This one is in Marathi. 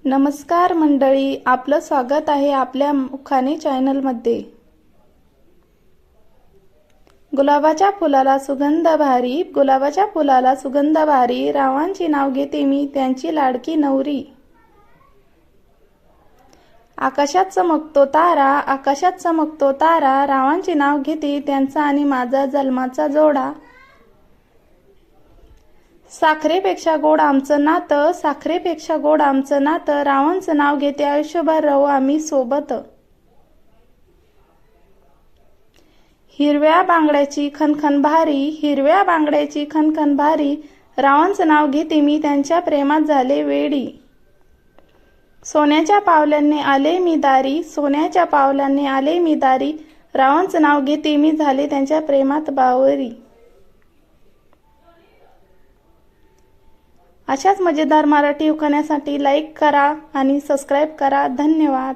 नमस्कार मंडळी, आपलं स्वागत आहे आपल्या उखाणे चॅनलमध्ये। गुलाबाच्या फुलाला सुगंध भारी, गुलाबाच्या फुलाला सुगंध भारी, रावांची नाव घेते मी त्यांची लाडकी नवरी। आकाशात चमकतो तारा, आकाशात चमकतो तारा, रावांचे नाव घेते त्यांचा आणि माझा जन्माचा जोडा। साखरेपेक्षा गोड आमचं नातं, साखरेपेक्षा गोड आमचं नातं, रावांचं नाव घेते आयुष्यभर राहू आम्ही सोबत। हिरव्या बांगड्याची खनखन भारी, हिरव्या बांगड्याची खनखन भारी, रावांचं नाव घेते मी त्यांच्या प्रेमात झाले वेडी। सोन्याच्या पावलांनी आले मी दारी, सोन्याच्या पावलांनी आले मी दारी, रावांचं नाव घेते मी झाले त्यांच्या प्रेमात बावरी। अशाच मजेदार मराठी उखाण्यासाठी लाईक करा आणि सबस्क्राईब करा। धन्यवाद।